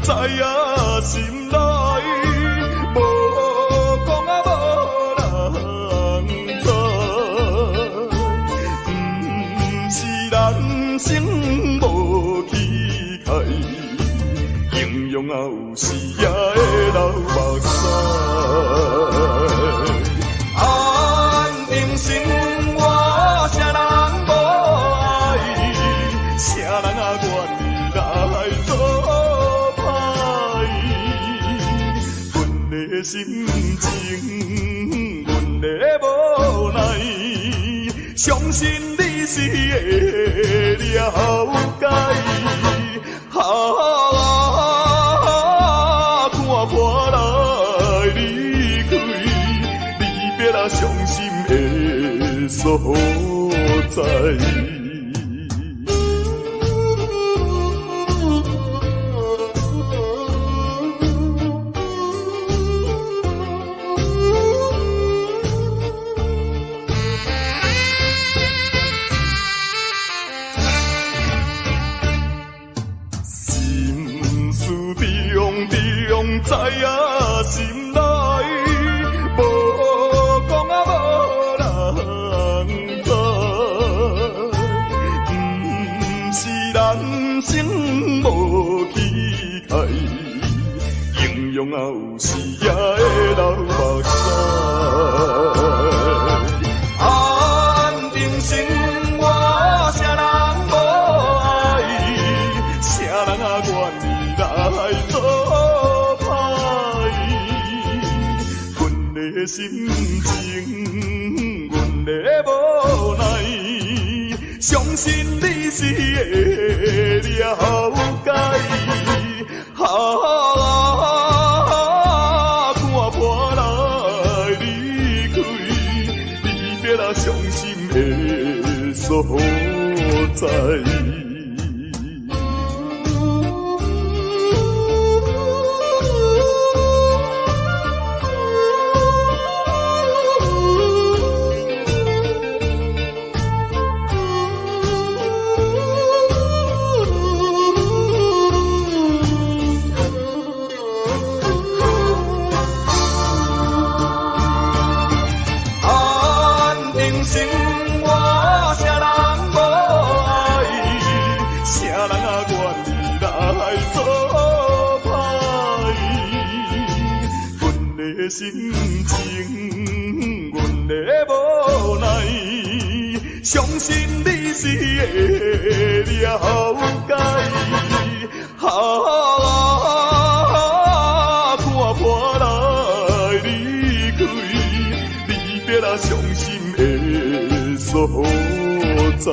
知影心内，无讲啊无人知，是人生无气概，形容啊有时也会流目屎。安定生活，谁人无爱？谁人啊愿意来做歹？阮的心情，阮的无奈，相信你是会了解。看破来离开，离别啊伤心的所在。知影心内，无讲啊无人知，是人生无气概，形容啊有时也会流目屎。安定生活，谁人无爱？谁人啊愿意来做？心情，阮的无奈，相信你是会了解。看破来离开，离别啊伤心的所在。心情，阮的无奈，相信你是会了解。看破来离开，离别啊伤心的所在。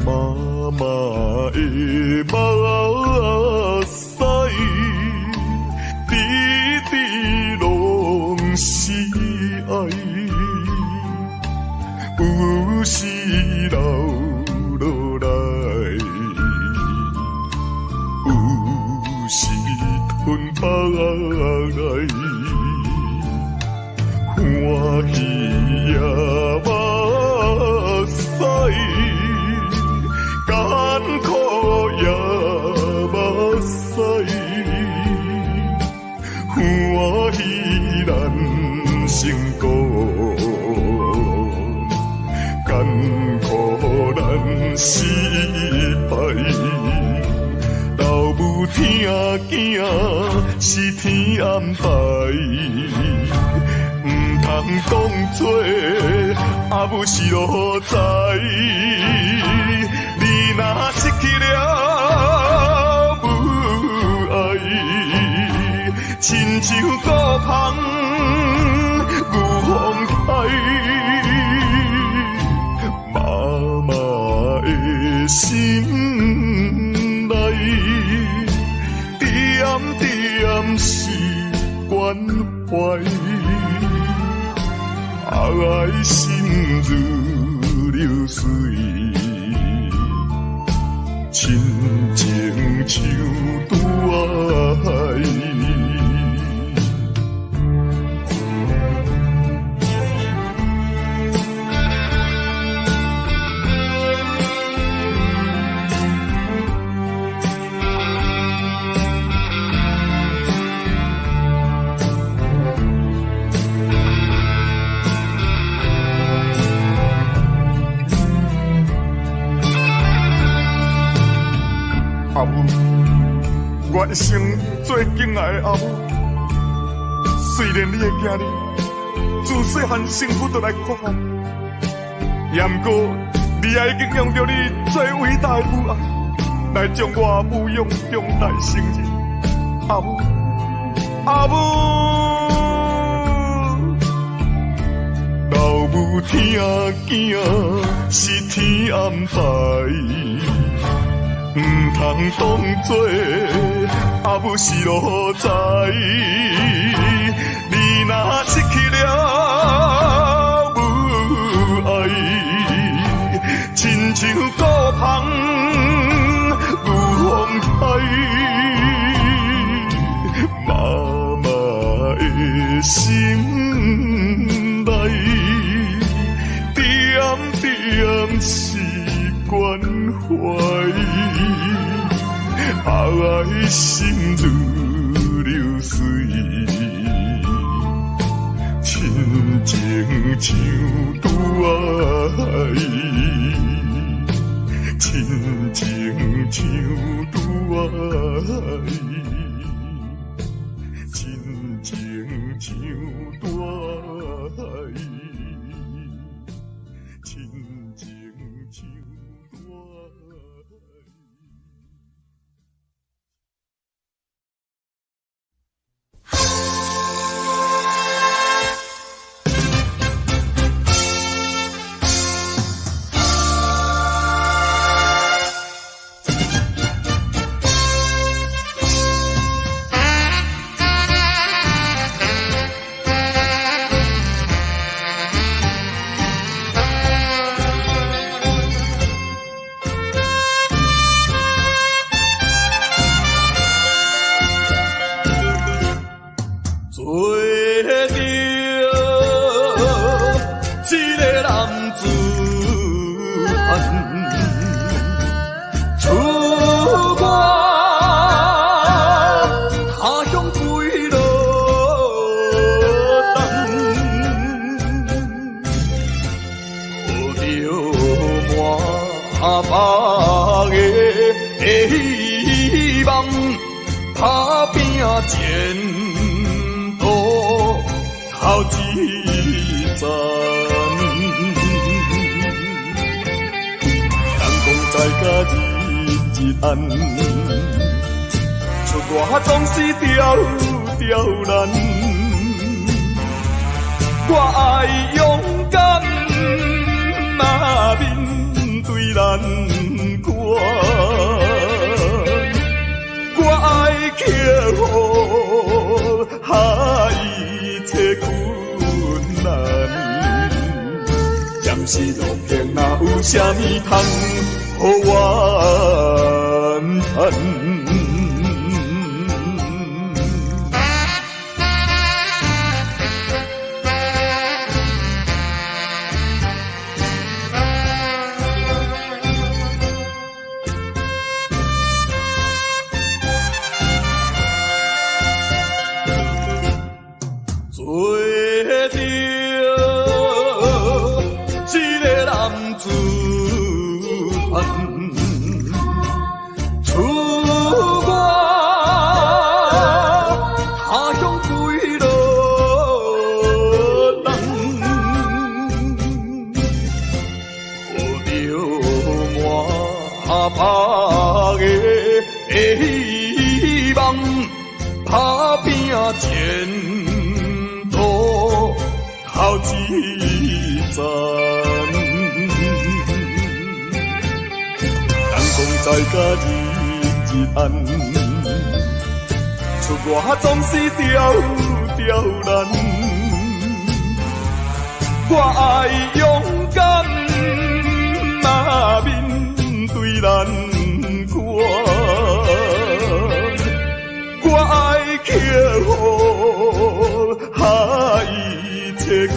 妈妈的目屎，滴滴拢是爱，有时流落来，有时吞腹来，欢喜也目屎。艰苦也目屎，欢喜咱成功，艰苦咱失败。老母听囝是天安排，唔通当作阿母是路在。你若失去了母爱，亲像孤芳有风开，妈妈的心内，点点是关怀，爱心如流水。亲情像拄爱，阿母，我一生最敬爱的阿母。虽然你的囝儿自细汉生父就来看我，也毋过你也已经用着你最伟大的母爱来将我抚养长大成人。阿母，阿母，老母听囝是天安排。唔通当作阿母是路在，你若失去了母爱，亲像孤芳有风开，妈妈的心内，点点是关怀。爱心如流水，亲情像拄爱，亲情像拄爱，亲情像拄爱，亲情像拄爱。前途头一站，人讲在家日日暗，出外总是刁难。我爱勇敢，若面对难。是路平，哪有啥物通予怨叹？希望打拼前途头一站，人讲在家日暗，出外总是刁难。我爱勇敢，若面对难关。我爱克服一切困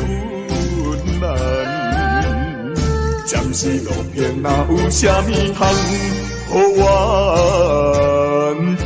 难，暂时路平，哪有啥物通予怨叹？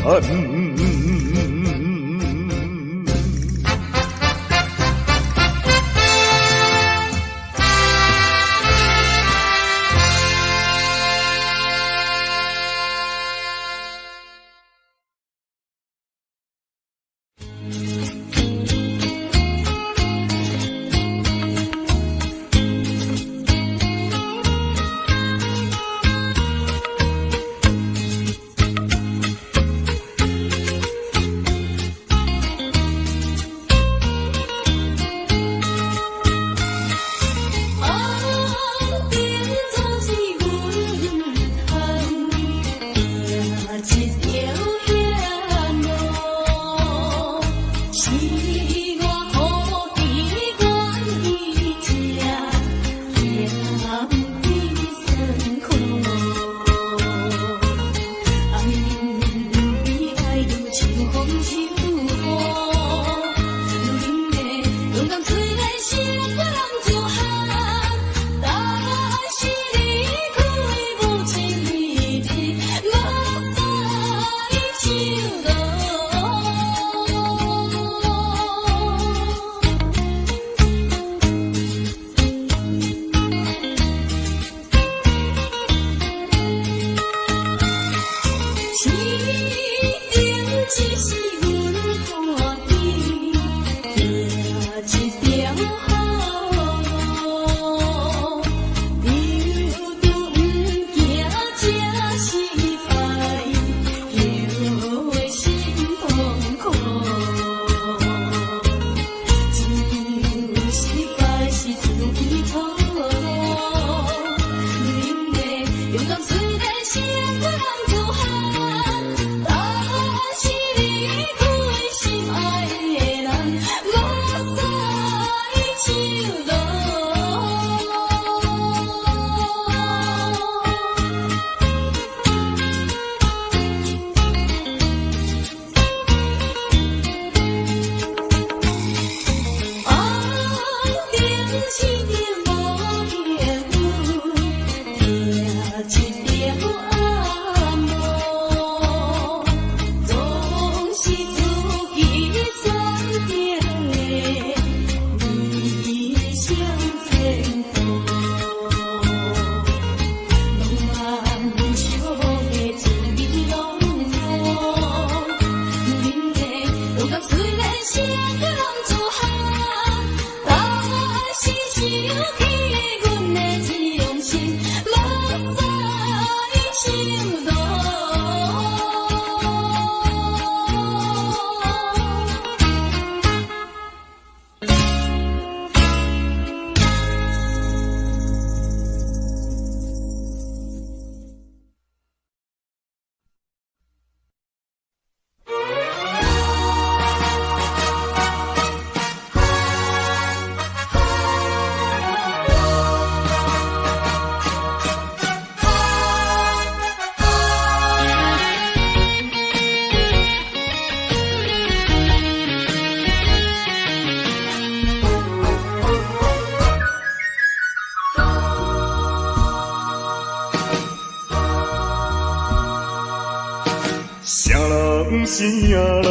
啥人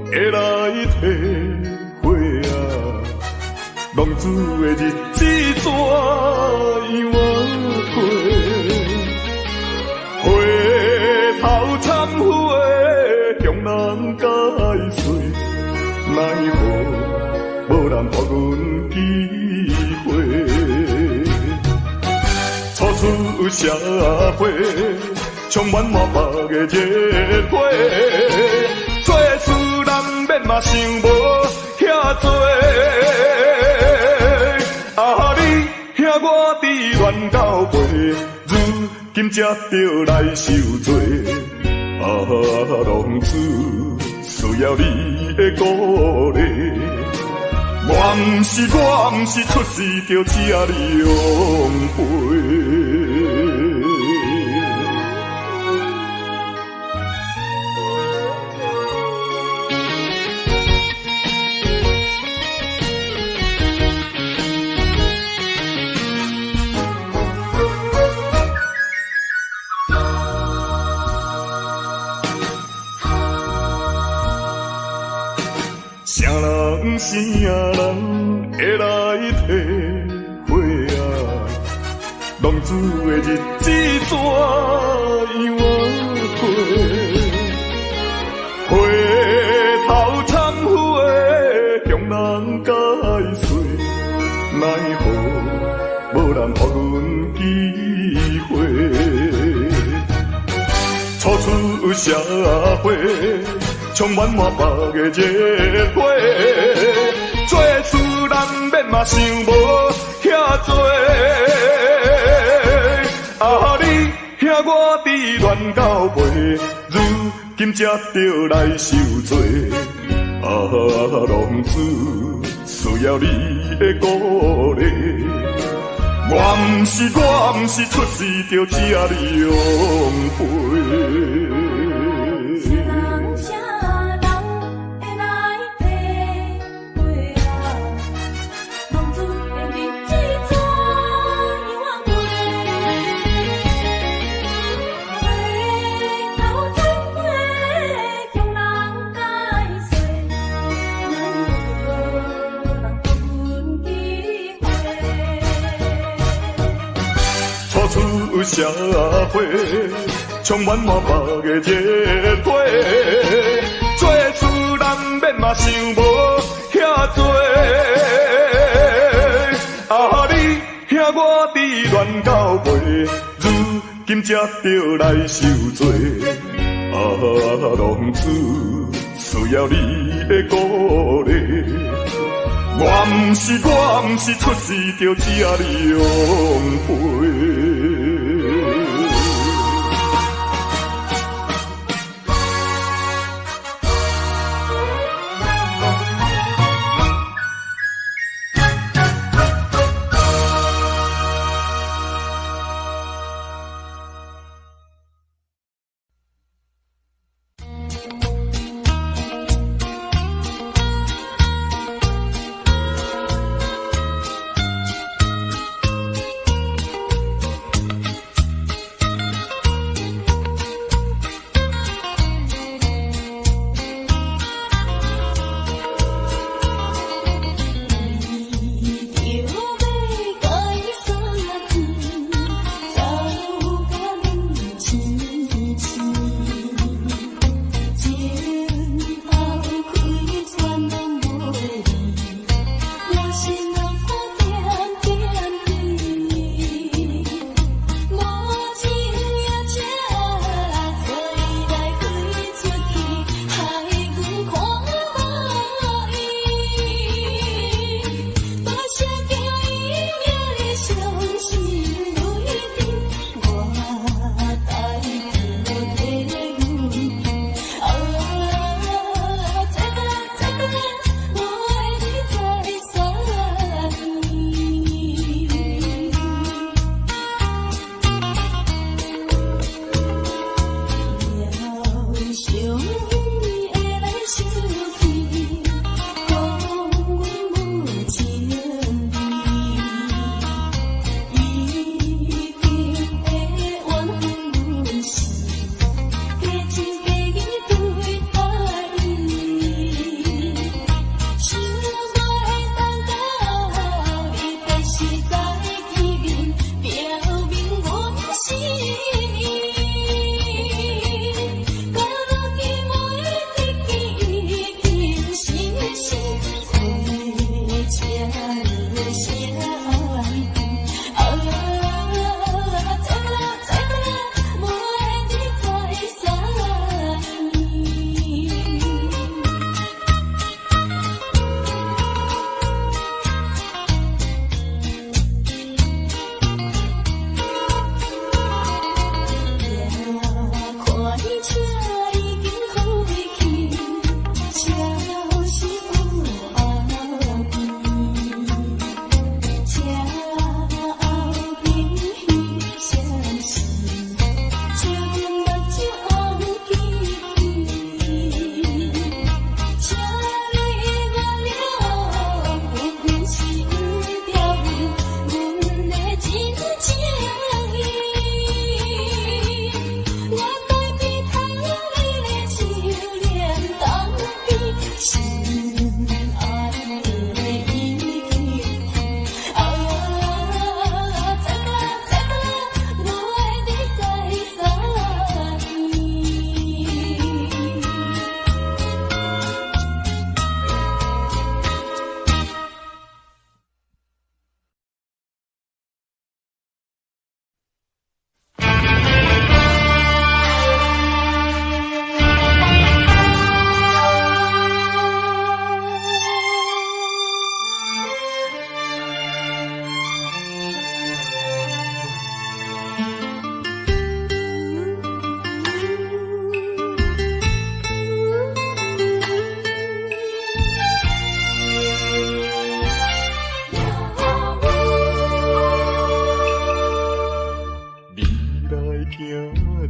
会来体会啊？浪子的日子怎样过？回头忏悔，向人解释，奈何无人给阮机会？初出社会，充满满腹的热血，做事难免嘛想无遐多。啊，你兄我伫乱交陪，如今才着来受罪。啊，浪子需要你的鼓励。我毋是出世就请你养陪。啥人啥人会来体会啊？浪子的日子怎样过？回头忏悔，向人解释，奈何无人给阮机会？初出社会，充满满腹的热血，做事难免嘛想无遐多。啊，你兄我伫乱交陪，如今才着来受罪。啊，浪子需要你的鼓励。我毋是出世就请你养陪。出社会，充满满腹的热血，做事难免嘛想无遐多。啊，你兄我伫乱交陪，如今才着来受罪。啊，浪子需要你的鼓励。我毋是出世就请你养陪。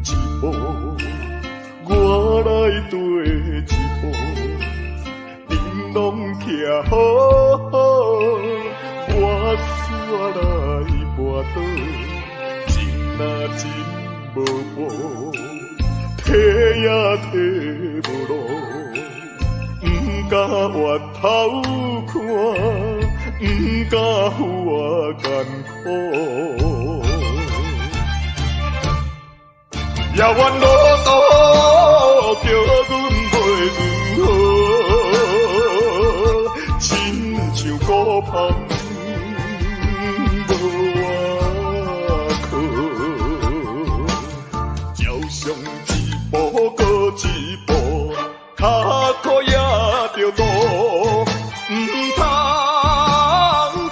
一步，我来跟一步，恁拢徛好好，我煞来跋倒，真啊真无步，提也提无路，不敢回头看，不敢扶我艰苦。遥远路途叫阮袂如何，亲像孤芳无外靠，照常一步过一步，脚苦也着路，唔通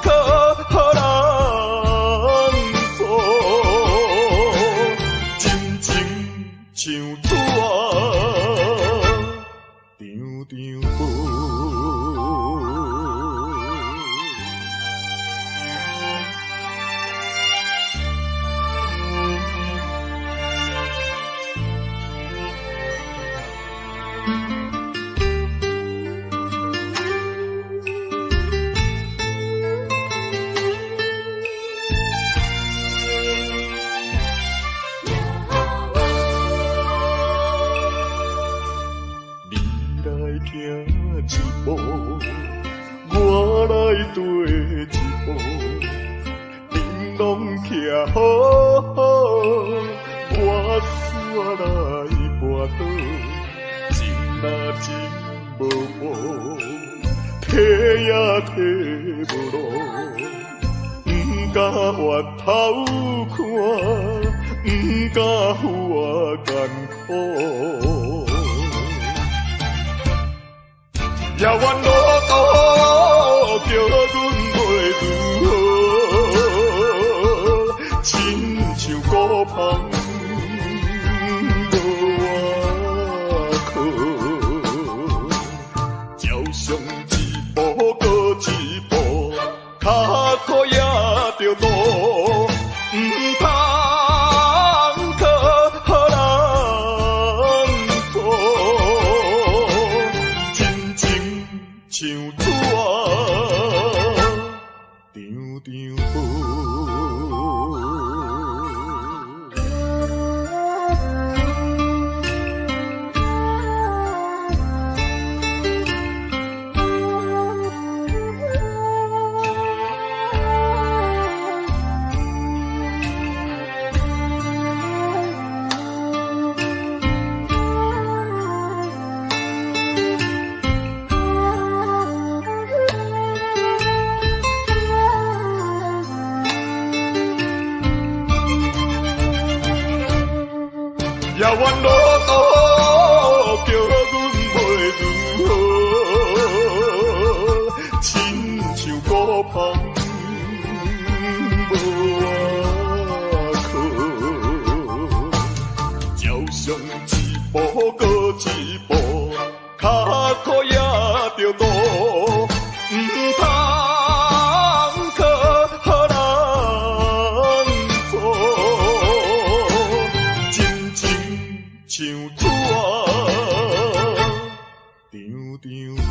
靠予人做。像纸啊，张张飞。一步，我来跟一步，恁拢徛好好，我煞来跋倒，真啊真无步，提也提无路，不敢回头看，不敢扶我艰苦。遥远路途叫阮袂如何，亲像孤芳无外靠，照常一步过一步，脚苦也着路，唔通靠予人做。像纸啊，张张飞。遥远路途叫阮袂如何，亲像孤芳无外靠，照常一步过一步，脚苦也着路，唔通靠予人做。像纸啊，张张飞。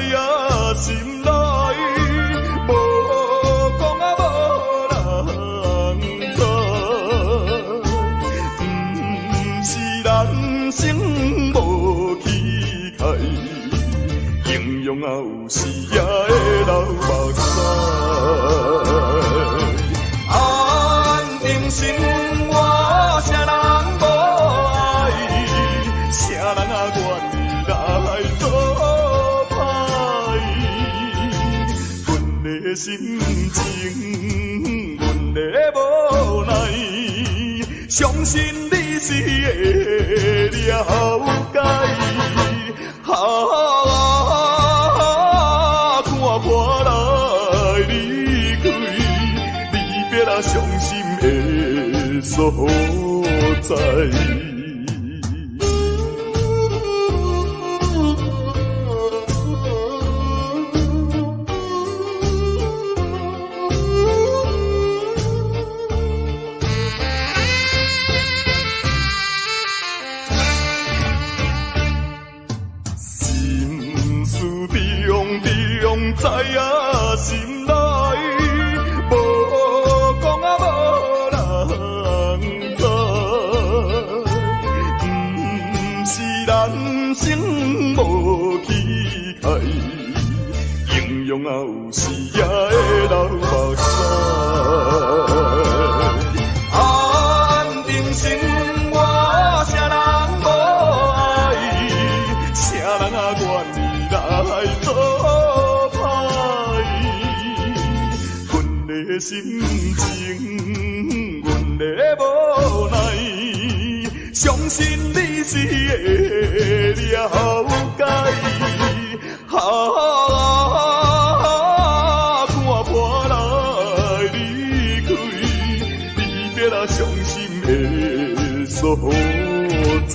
影心内，无讲啊无人知，是人生无气概，形容啊有时也会流目屎。安定生活，谁人无爱？谁人啊愿意来做歹？阮的心情，阮的无奈，相信你是会了解。看破来离开，离别啊伤心的所在。知影心内，无讲啊无人知，是人生无气概，形容啊有时也会流目屎。安定生活，谁人无爱？谁人啊愿意来做？心情，阮的无奈，相信你是会了解。看破来离开，离别啊伤心的所在。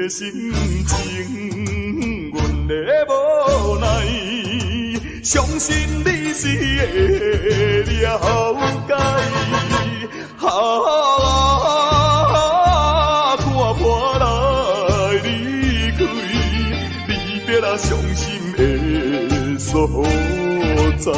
心情，阮的无奈，相信你是会了解。看破来离开，离别啊伤心的所在。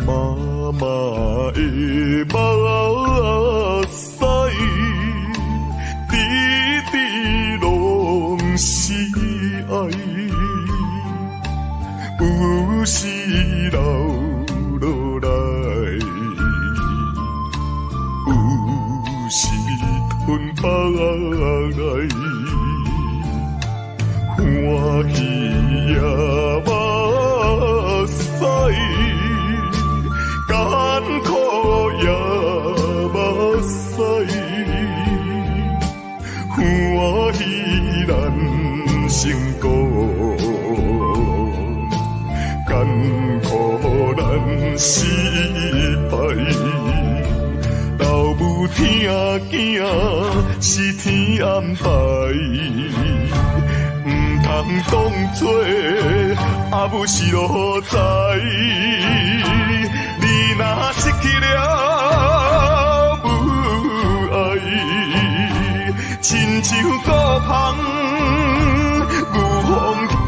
妈妈的目屎，滴滴拢是爱，有时流落来，有时吞腹来，欢喜也目屎。艰苦也目屎，欢喜咱成功，艰苦咱失败。老母听囝是天安排，唔通当作阿母是路在。你若失去了母爱，亲像孤芳有风台，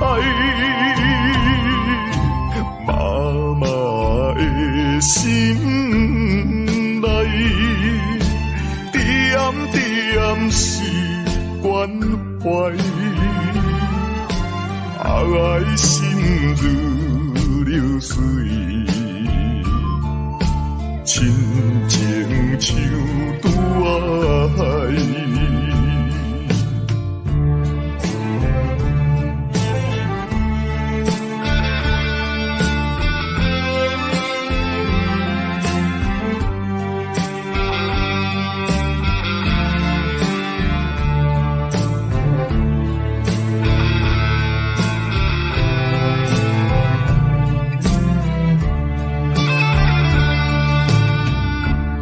妈妈的心内，点点是关怀，爱心如流水。亲情像拄爱，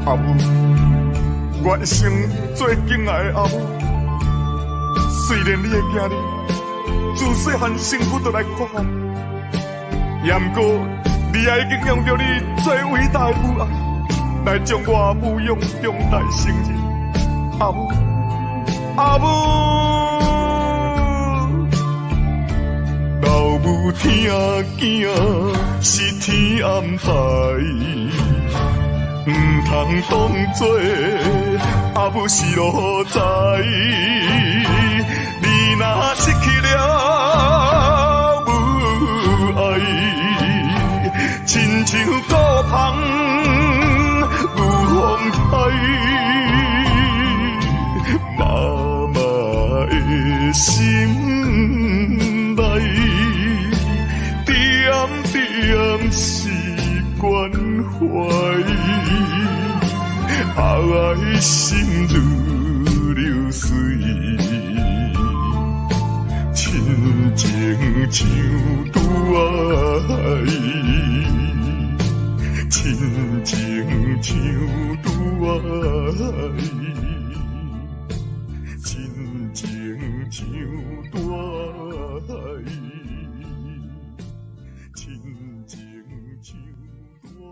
阿母，我一生最敬爱的阿母。虽然你的囝儿自细汉生父就来看我，也毋过你也已经用着你最伟大的母爱来将我抚养长大成人。阿母，阿母，老母听囝是天安排。唔通当作阿母是路在，你若失去了母爱，亲像孤芳有风台，妈妈的心内，点点是关怀。爱心如流水，亲情像拄爱，亲情像拄爱，亲情像拄爱，亲情像拄爱。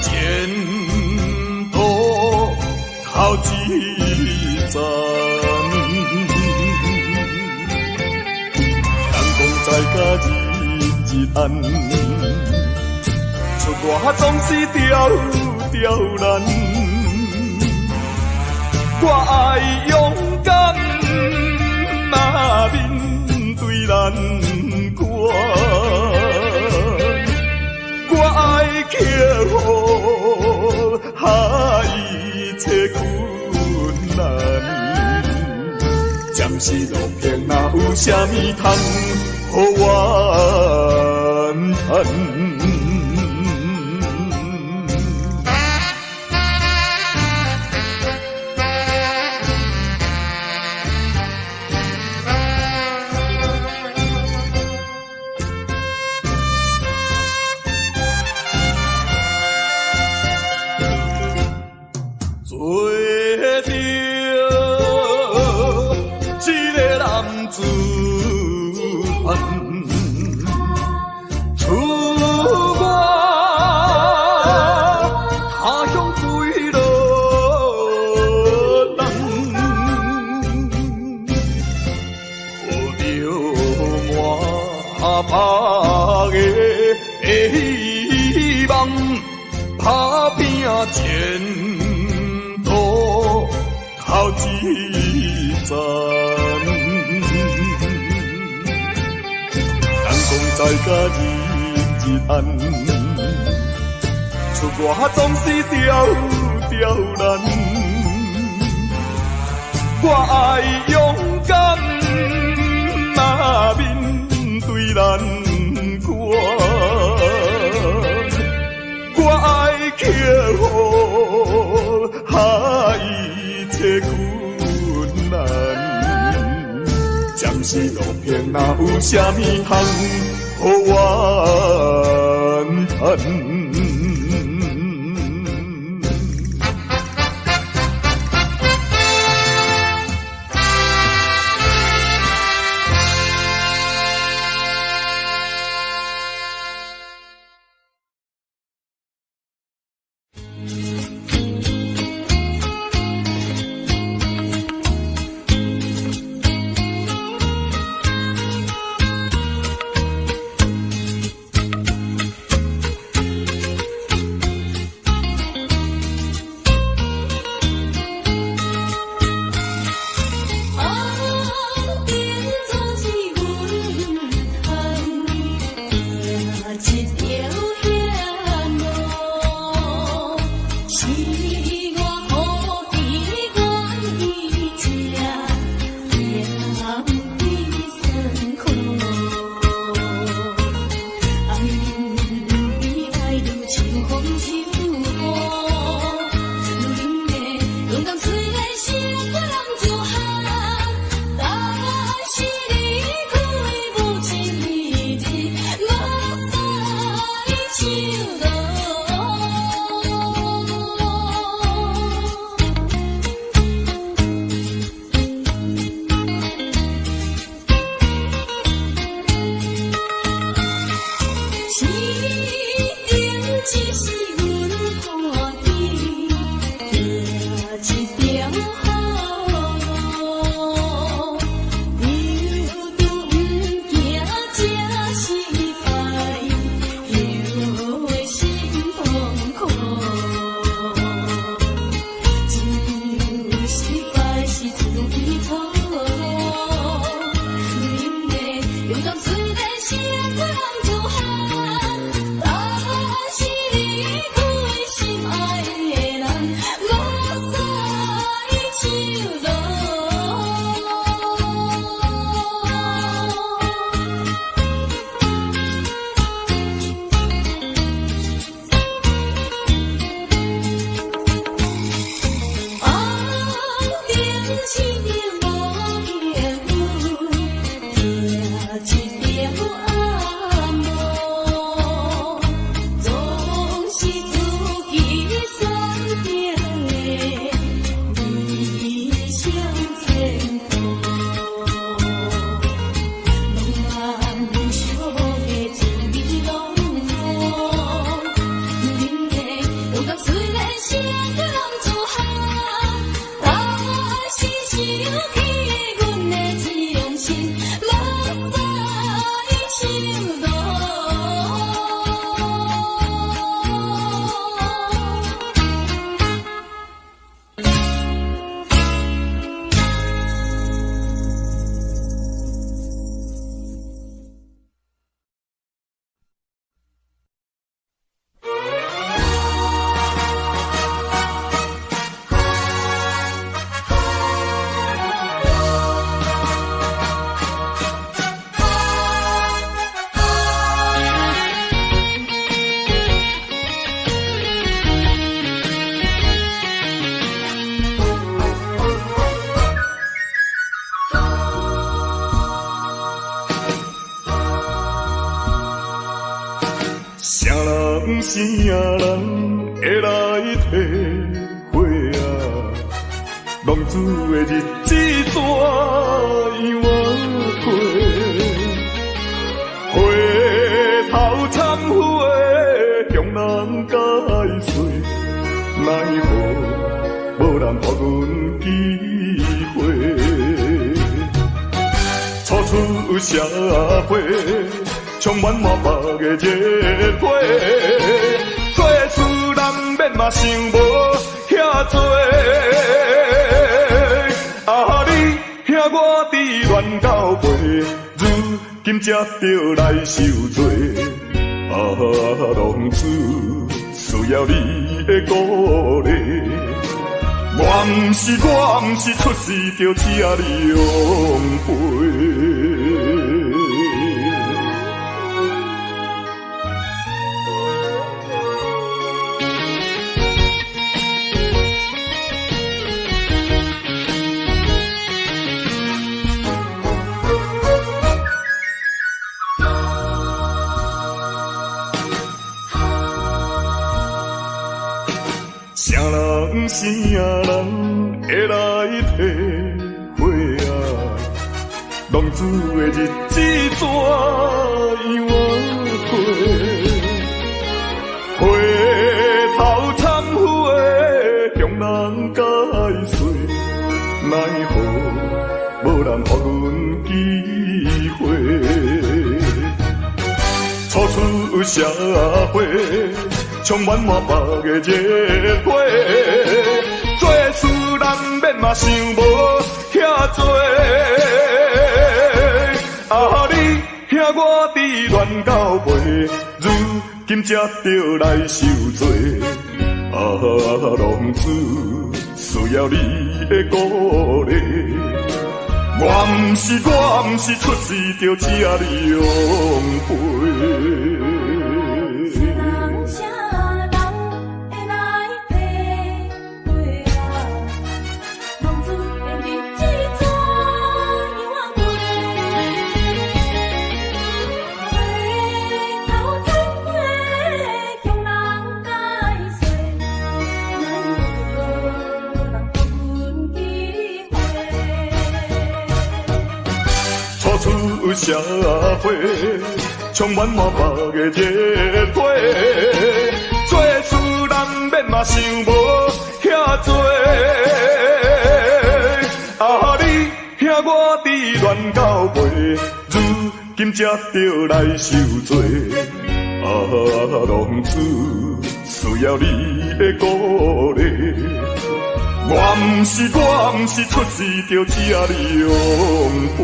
前途头一站，阳光在甲日日暗，出外总是刁刁难。我爱勇敢，若面对难。克服一切困难。暂时路平，哪有啥物通互怨叹？希望打拼前途头一站，人讲在家日暗，出外总是刁难。我爱勇敢，若面对难关。我爱克服一切困難，暂時路平，哪有啥物通互怨嘆？啥人会来体会啊？浪子的日子怎样过？回头忏悔，向人解释，奈何无人给阮机会？初出社会，充满满腹的热血，做事难免嘛想无遐多。啊，你听我伫乱到背，如今才着来受罪。啊，浪子需要你的鼓励。我毋是出世就请你养陪。啥人啥人会来体会啊？浪子的日子怎样过？回头忏悔，向人解释，奈何无人给阮机会？初出社会，充满满腹的热血，做事难免嘛想无遐多。啊，你听我伫乱到背，如今才着来受罪。啊，浪子需要你的鼓励。我毋是出世就请你养陪。出社会，充满满腹的热血，做事难免嘛想无遐多。啊，你听我伫乱到背，如今才着来受罪。啊，浪子需要你的鼓励。我毋是出世就请你养陪。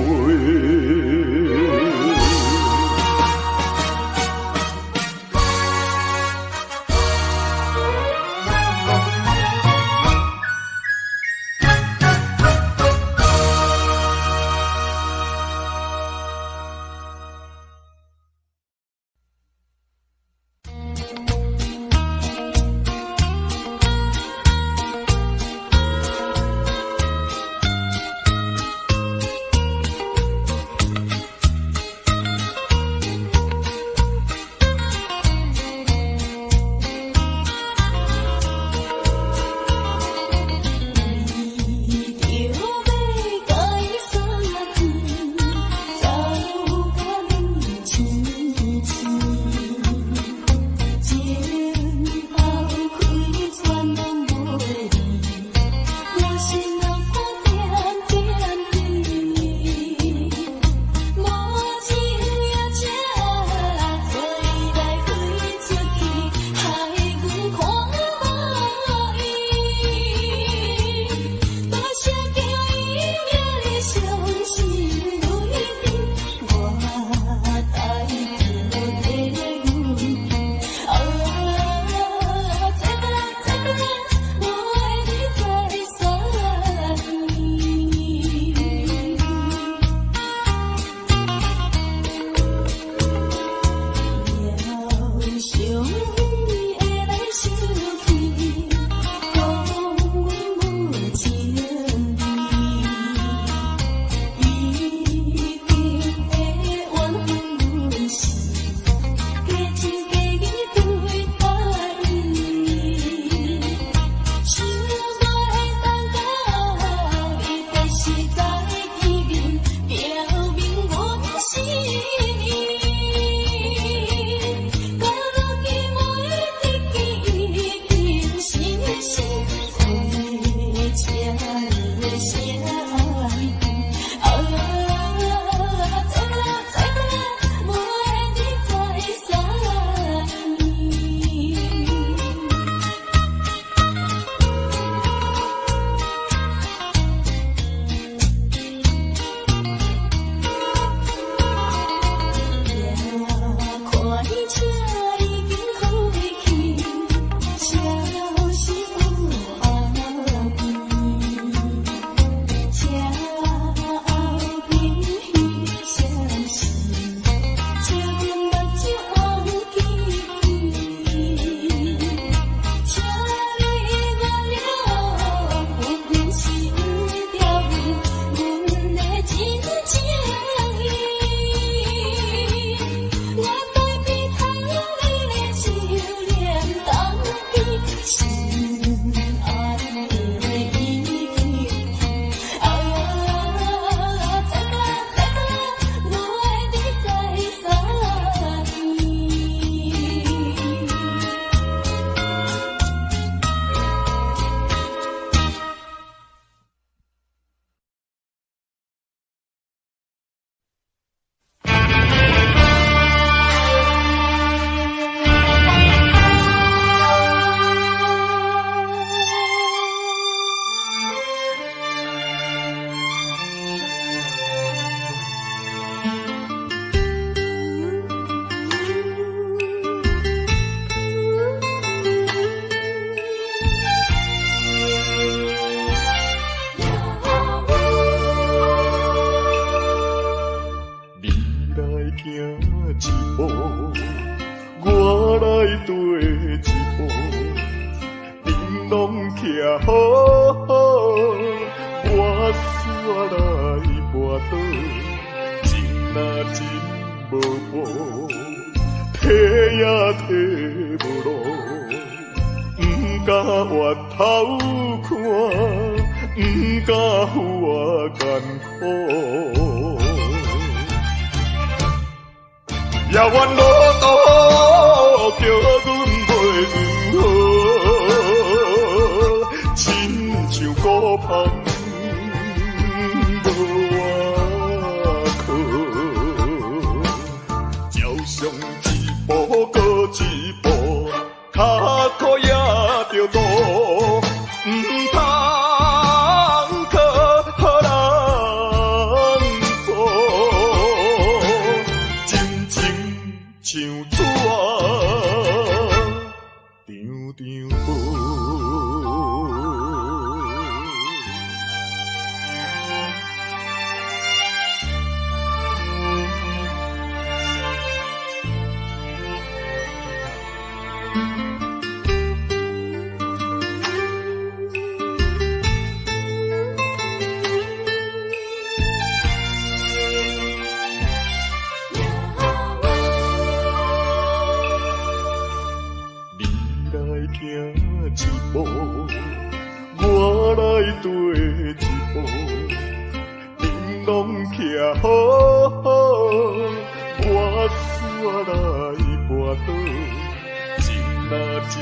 行一步，我来跟一步，你拢徛好好，我煞来跋倒，情若真无报，体也体无路，不敢回头看，不敢有我艰苦。遥远路途叫阮袂如何，亲像孤芳无外靠，照常一步过一步，脚苦也着渡，唔通靠予人做。像纸张张无。行一步，我来跟一步，你拢徛好好，我煞来跋倒，情若真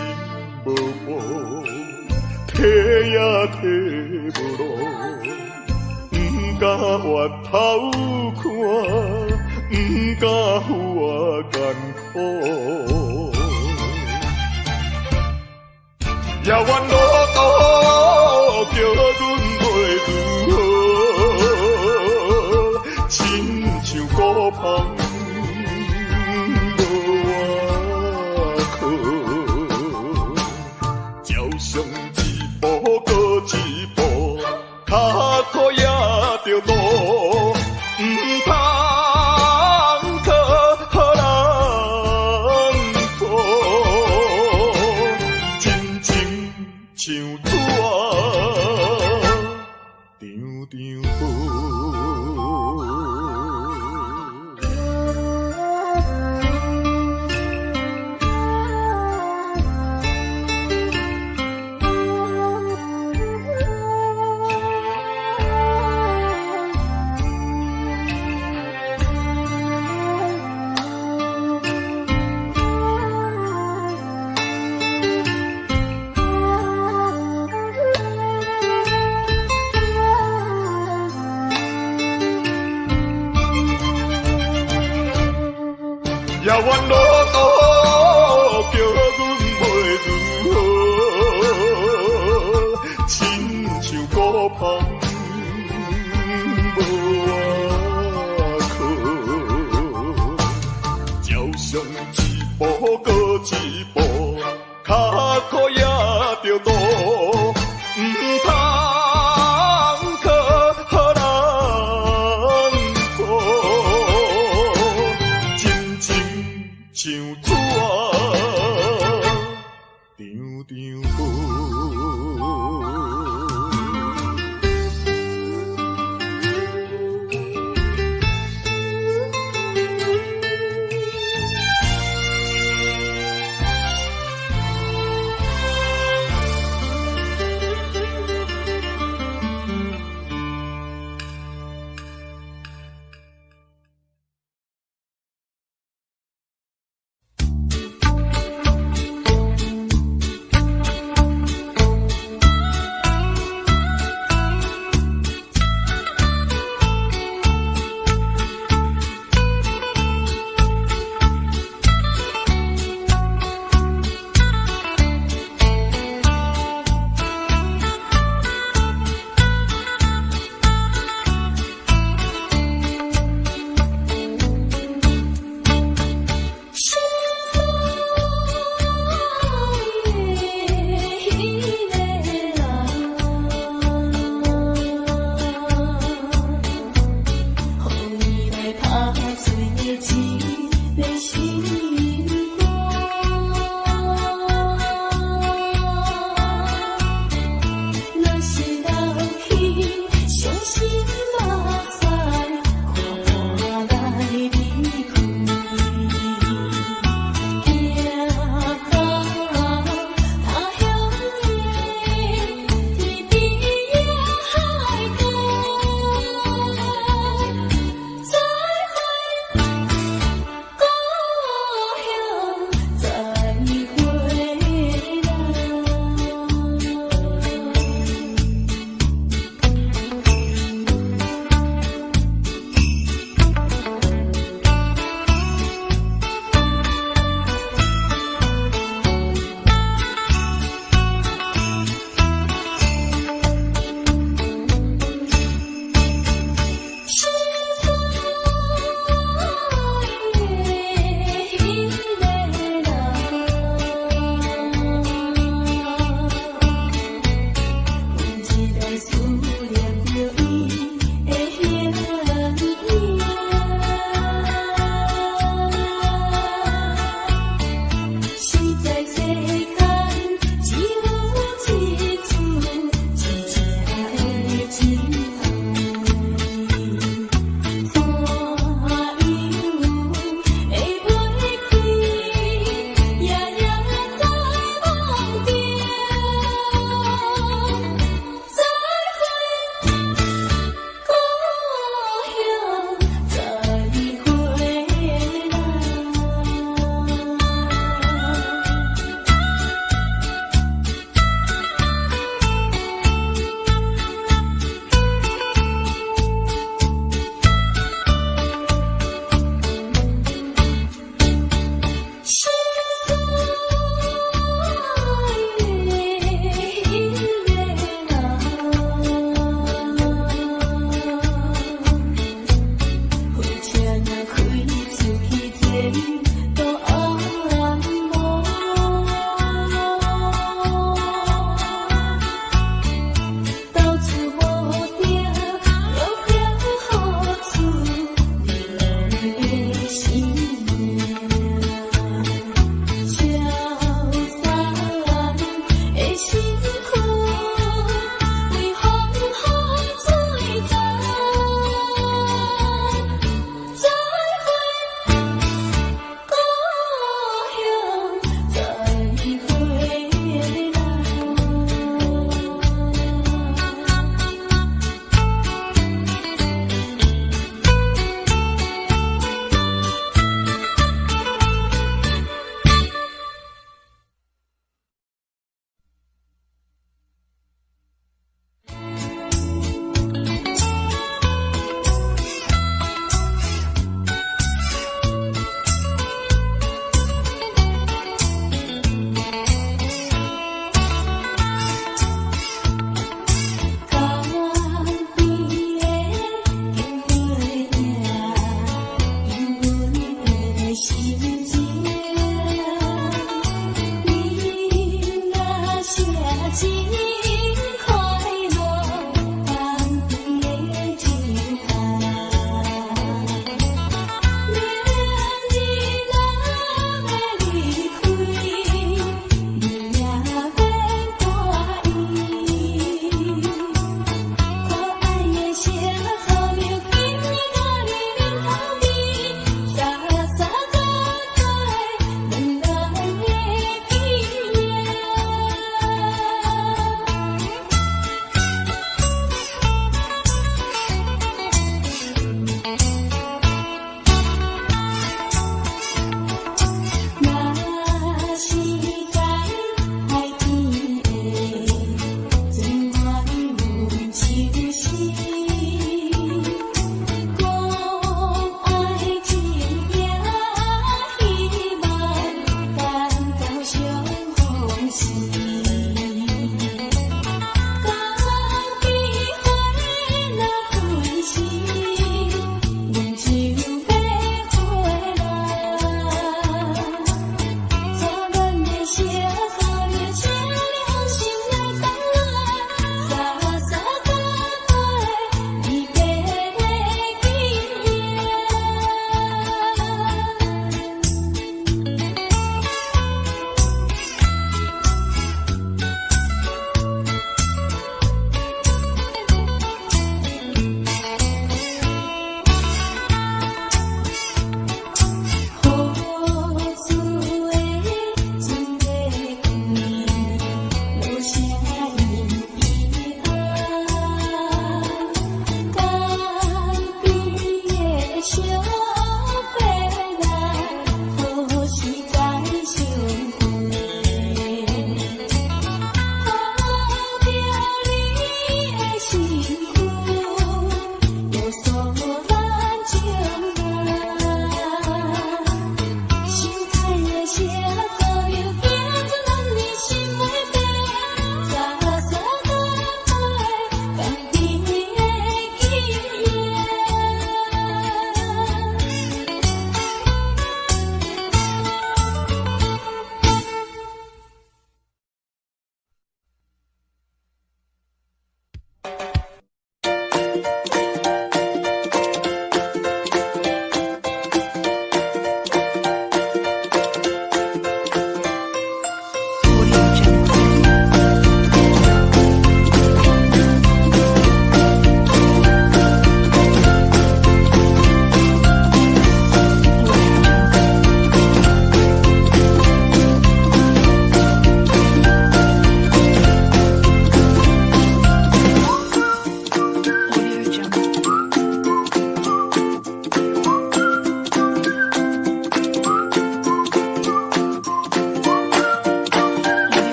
无报，体也体无路，不敢回头看，不敢有我艰苦。遥远路途叫阮袂如何，亲像孤芳无外靠，照常一步过一步，脚苦也着渡，唔通靠予人做。像纸张张无。遥远路途叫阮袂如何，亲像孤芳无外靠，照常一步过一步，脚苦也着渡，唔通靠予人做。像纸张张无。岁月几杯星光。那是老去伤心目屎，看我来离开。行到他乡的天边的海角，再会故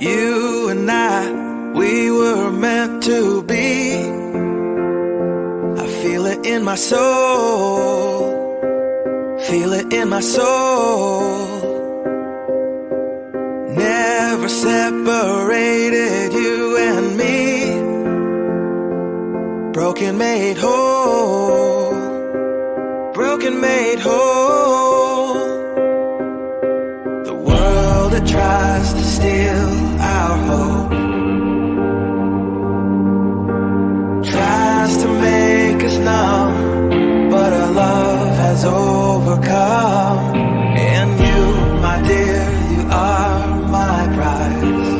You and I, we were meant to be. I feel it in my soul. Feel it in my soul. Never separated, you and me. Broken made whole. Broken made whole. The world that tries to steal our hope tries to make us numb, but our love has overcome. And you, my dear, you are my prize.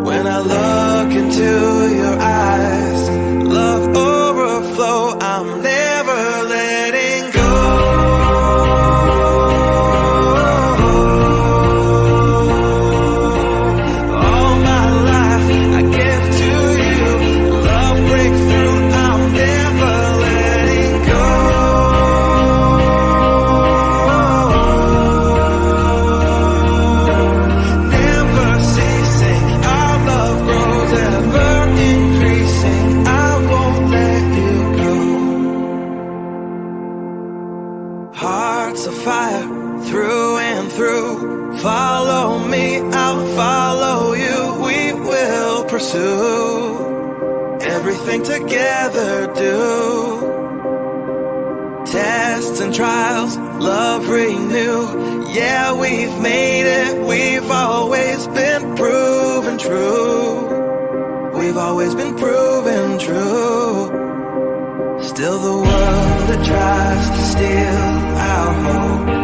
When I look into your eyes, love overflow, I'm never letting go. All my life I give to you. Love breakthrough, I'm never letting go. Never ceasing, our love grows ever increasing. I won't let you go. Hearts of fire through and through. Follow me, I'll follow you. We will pursue everything together. Do tests and trials, love renew. Yeah, we've made it. We've always been proven true. We've always been proven true. Still the world that tries to steal our hope